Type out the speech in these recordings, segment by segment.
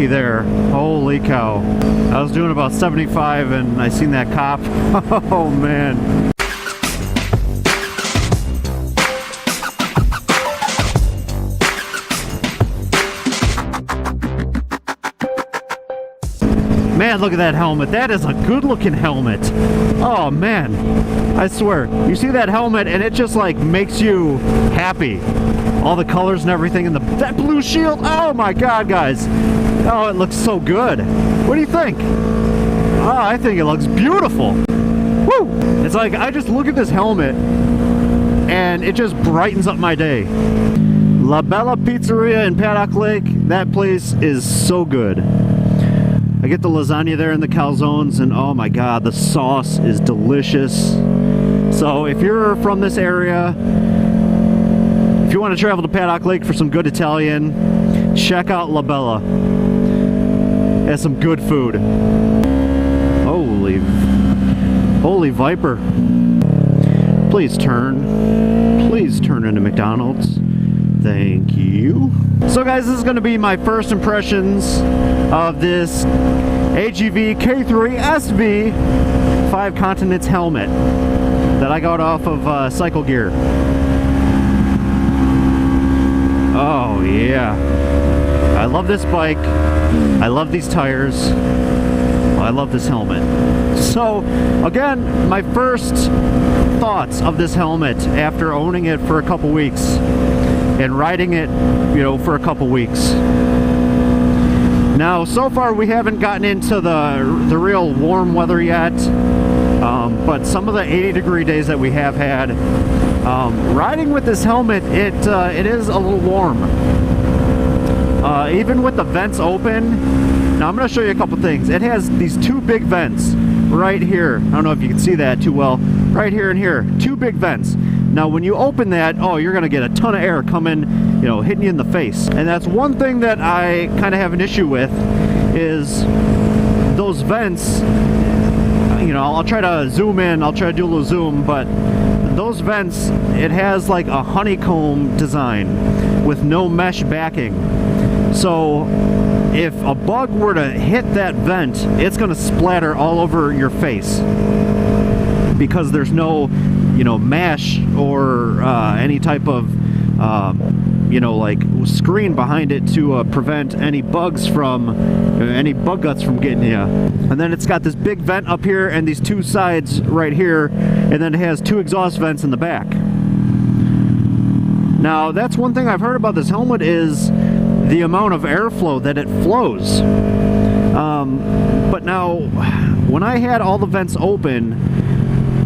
lucky there. Holy cow. I was doing about 75 and I seen that cop. Oh man. Man, look at that helmet. That is a good looking helmet. Oh man, I swear. You see that helmet and it just like makes you happy. All the colors and everything and that blue shield. Oh my god, guys. Oh, it looks so good. What do you think? Oh, I think it looks beautiful. Woo! It's like I just look at this helmet and it just brightens up my day. La Bella Pizzeria in Paddock Lake. That place is so good. I get the lasagna there and the calzones, and oh my god, the sauce is delicious. So if you're from this area, if you want to travel to Paddock Lake for some good Italian, check out La Bella. It has some good food. Holy Viper. Please turn. Please turn into McDonald's. Thank you. So guys, this is going to be my first impressions of this Agv K3 Sv 5 Continents helmet that I got off of Cycle Gear. Oh yeah. I love this bike. I love these tires. I love this helmet. So again, my first thoughts of this helmet after owning it for a couple weeks and riding it, you know, for a couple weeks. Now, so far we haven't gotten into the real warm weather yet, but some of the 80-degree days that we have had, riding with this helmet, it is a little warm. Even with the vents open. Now I'm going to show you a couple things. It has these two big vents right here. I don't know if you can see that too well. Right here and here, two big vents. Now when you open that, oh, you're gonna get a ton of air coming, you know, hitting you in the face. And that's one thing that I kind of have an issue with, is those vents. You know, I'll try to zoom in, I'll try to do a little zoom, but those vents, it has like a honeycomb design with no mesh backing. So if a bug were to hit that vent, it's gonna splatter all over your face because there's no, you know, mesh or any type of you know, like screen behind it to prevent any bugs from any bug guts from getting you. And then it's got this big vent up here and these two sides right here, and then it has two exhaust vents in the back. Now that's one thing I've heard about this helmet, is the amount of airflow that it flows. But now when I had all the vents open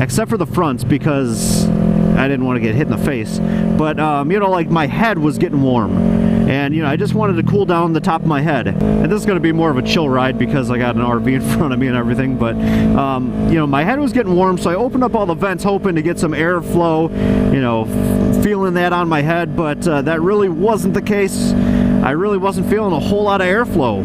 except for the fronts, because I didn't want to get hit in the face, but you know, like my head was getting warm, and you know, I just wanted to cool down the top of my head. And this is going to be more of a chill ride because I got an RV in front of me and everything, but you know, my head was getting warm, so I opened up all the vents hoping to get some airflow, you know, feeling that on my head, but that really wasn't the case. I really wasn't feeling a whole lot of airflow.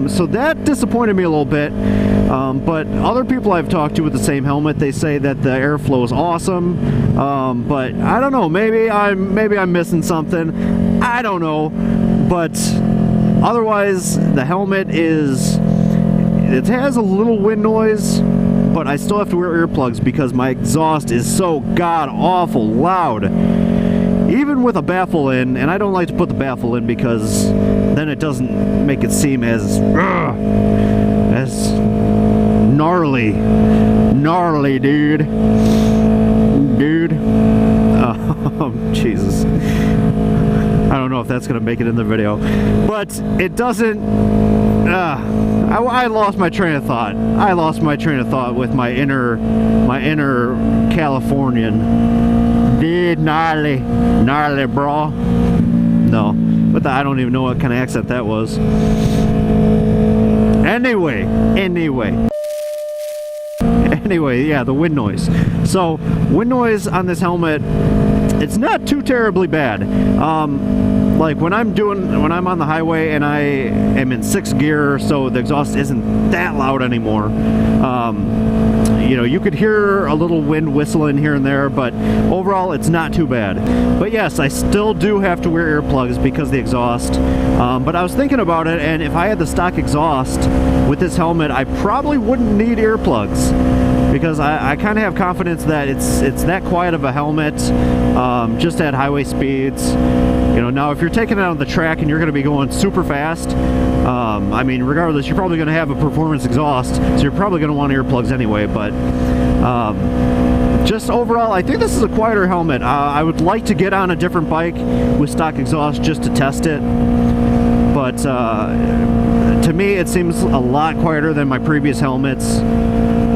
So that disappointed me a little bit, but other people I've talked to with the same helmet, they say that the airflow is awesome, but I don't know, maybe I'm missing something, I don't know, but otherwise the helmet it has a little wind noise, but I still have to wear earplugs because my exhaust is so god awful loud. Even with a baffle in, and I don't like to put the baffle in because then it doesn't make it seem as gnarly, dude. Jesus. I don't know if that's gonna make it in the video, but it doesn't. I lost my train of thought. I lost my train of thought with my inner Californian. Dude, gnarly, bro. No, but I don't even know what kind of accent that was. Anyway, yeah, the wind noise. So, wind noise on this helmet, it's not too terribly bad. like when I'm on the highway and I am in 6th gear, so the exhaust isn't that loud anymore. You know, you could hear a little wind whistling here and there, but overall it's not too bad. But yes, I still do have to wear earplugs because of the exhaust. But I was thinking about it, and if I had the stock exhaust with this helmet, I probably wouldn't need earplugs, because I kind of have confidence that it's that quiet of a helmet, just at highway speeds. You know, now if you're taking it on the track and you're going to be going super fast, I mean, regardless, you're probably going to have a performance exhaust, so you're probably going to want earplugs anyway. But just overall, I think this is a quieter helmet. I would like to get on a different bike with stock exhaust just to test it, but to me it seems a lot quieter than my previous helmets,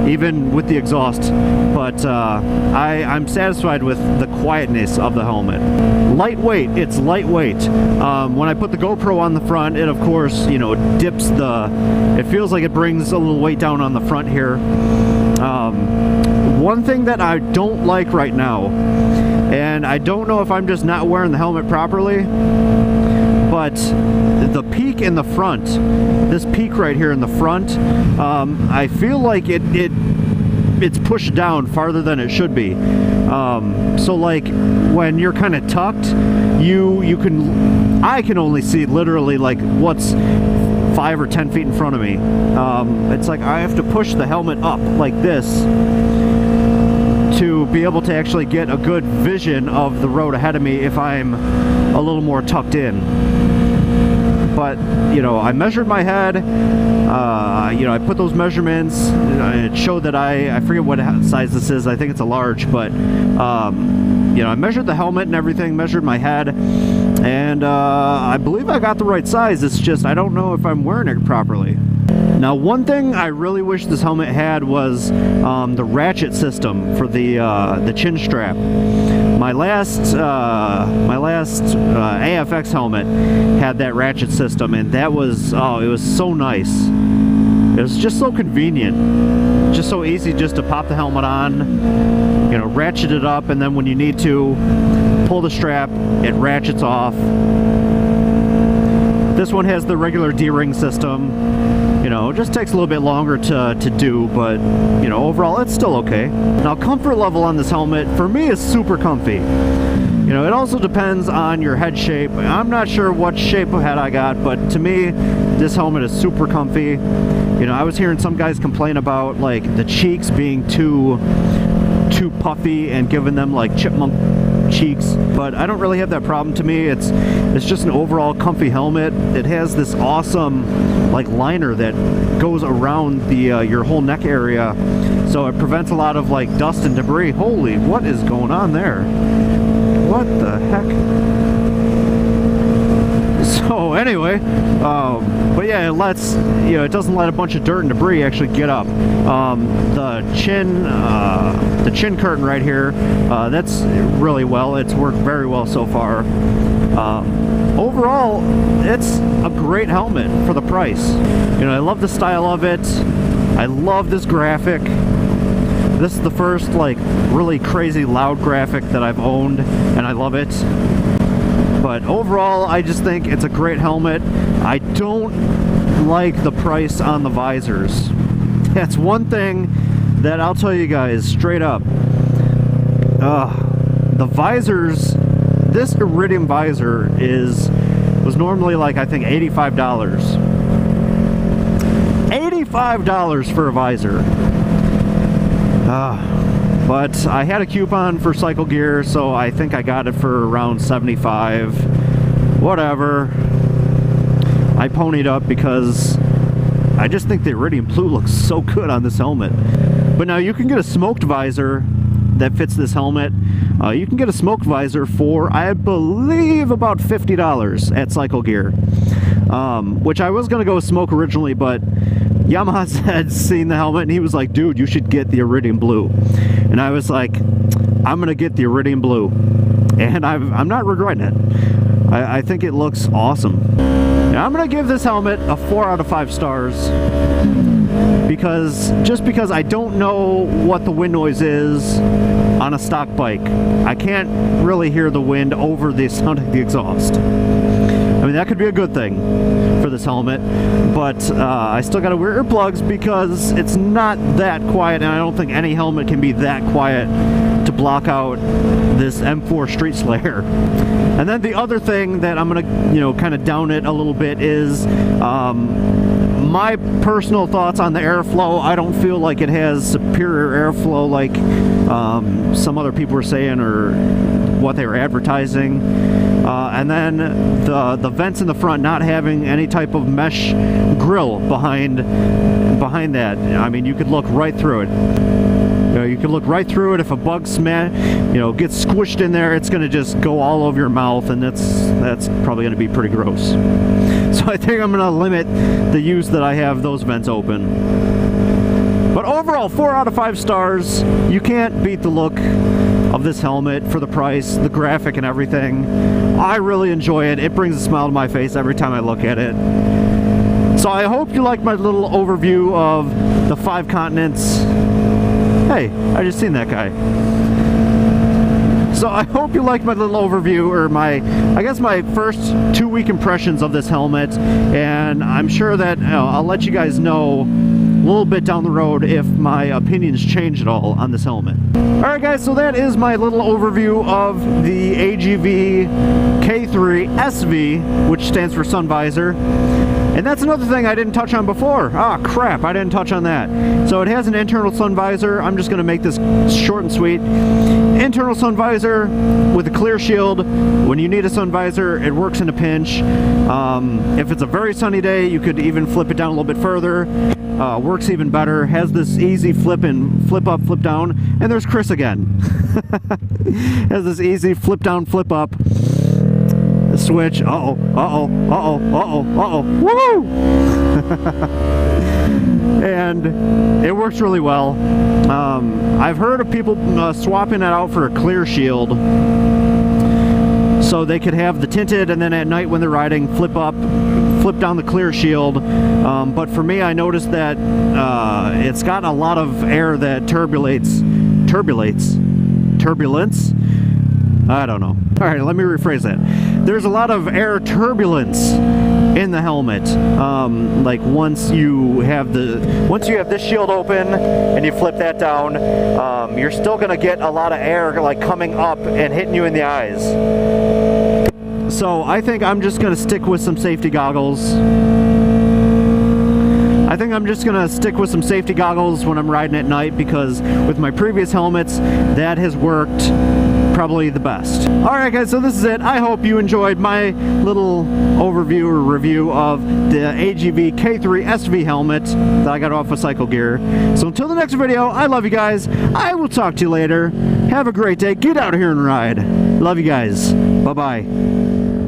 even with the exhaust. But I'm satisfied with the quietness of the helmet. Lightweight, it's lightweight. When I put the GoPro on the front, it of course, you know, dips it feels like it brings a little weight down on the front here. One thing that I don't like right now, and I don't know if I'm just not wearing the helmet properly, but the peak in the front, this peak right here in the front, I feel like it's pushed down farther than it should be. So like when you're kind of tucked, I can only see literally like what's 5 or 10 feet in front of me. It's like I have to push the helmet up like this to be able to actually get a good vision of the road ahead of me if I'm a little more tucked in. But, you know, I measured my head, you know, I put those measurements, it showed that I forget what size this is, I think it's a large, but, you know, I measured the helmet and everything, measured my head, and I believe I got the right size. It's just, I don't know if I'm wearing it properly. Now, one thing I really wish this helmet had was the ratchet system for the chin strap. My last AFX helmet had that ratchet system, and that was, oh, it was so nice. It was just so convenient, just so easy just to pop the helmet on, you know, ratchet it up, and then when you need to pull the strap, it ratchets off. This one has the regular D-ring system. You know, it just takes a little bit longer to do, but, you know, overall it's still okay. Now, comfort level on this helmet, for me, is super comfy. You know, it also depends on your head shape. I'm not sure what shape of head I got, but to me, this helmet is super comfy. You know, I was hearing some guys complain about, like, the cheeks being too puffy and giving them, like, chipmunk cheeks, but I don't really have that problem. To me, it's just an overall comfy helmet. It has this awesome like liner that goes around the your whole neck area, so it prevents a lot of like dust and debris. Holy, what is going on there? What the heck? So anyway, but yeah, it lets, you know, it doesn't let a bunch of dirt and debris actually get up. The chin curtain right here, that's really well. It's worked very well so far. Overall, it's a great helmet for the price. You know, I love the style of it. I love this graphic. This is the first like really crazy loud graphic that I've owned, and I love it. But overall, I just think it's a great helmet. I don't like the price on the visors. That's one thing that I'll tell you guys straight up. The visors, this Iridium visor was normally like, I think, $85. $85 for a visor. But I had a coupon for Cycle Gear, so I think I got it for around $75. Whatever. I ponied up because I just think the Iridium Blue looks so good on this helmet. But now you can get a smoked visor that fits this helmet. You can get a smoked visor for, I believe, about $50 at Cycle Gear. Which I was going to go with smoke originally, but Yamaha had seen the helmet and he was like, dude, you should get the Iridium Blue. And I was like, I'm going to get the Iridium Blue. And I'm not regretting it. I think it looks awesome. Now, I'm going to give this helmet a 4 out of 5 stars. Just because I don't know what the wind noise is on a stock bike. I can't really hear the wind over the sound of the exhaust. I mean, that could be a good thing for this helmet, but I still gotta wear earplugs because it's not that quiet, and I don't think any helmet can be that quiet to block out this M4 Street Slayer. And then the other thing that I'm gonna, you know, kind of down it a little bit is my personal thoughts on the airflow. I don't feel like it has superior airflow like some other people were saying or what they were advertising. And then the vents in the front not having any type of mesh grill behind that. I mean, you could look right through it. You know, you can look right through it. If a bug gets squished in there, it's going to just go all over your mouth, and that's probably going to be pretty gross. So I think I'm going to limit the use that I have those vents open. But overall, 4 out of 5 stars. You can't beat the look of this helmet for the price, the graphic and everything. I really enjoy it. It brings a smile to my face every time I look at it. So I hope you like my little overview of the 5 continents. Hey, I just seen that guy. So I hope you liked my little overview, or I guess my first 2-week impressions of this helmet, and I'm sure that I'll let you guys know a little bit down the road if my opinions change at all on this helmet. Alright guys, so that is my little overview of the Agv K3 Sv, which stands for Sun Visor. And that's another thing I didn't touch on before. Ah, crap, I didn't touch on that. So it has an internal sun visor. I'm just going to make this short and sweet. Internal sun visor with a clear shield. When you need a sun visor, it works in a pinch. If it's a very sunny day, you could even flip it down a little bit further. Works even better. Has this easy flip in, flip up, flip down. And there's Chris again. Has this easy flip down, flip up. Switch. Uh-oh, uh-oh, uh-oh, uh-oh, uh-oh. Woo! And it works really well. I've heard of people swapping it out for a clear shield, so they could have the tinted, and then at night when they're riding, flip up, flip down the clear shield. But for me, I noticed that it's got a lot of air that turbulence? I don't know. All right, let me rephrase that. There's a lot of air turbulence in the helmet. Like once you have this shield open and you flip that down, you're still gonna get a lot of air like coming up and hitting you in the eyes. So I think I'm just gonna stick with some safety goggles. I think I'm just gonna stick with some safety goggles when I'm riding at night, because with my previous helmets, that has worked probably the best. Alright guys, so this is it. I hope you enjoyed my little overview or review of the Agv K3 Sv helmet that I got off of Cycle Gear. So until the next video, I love you guys. I will talk to you later. Have a great day. Get out of here and ride. Love you guys. Bye-bye.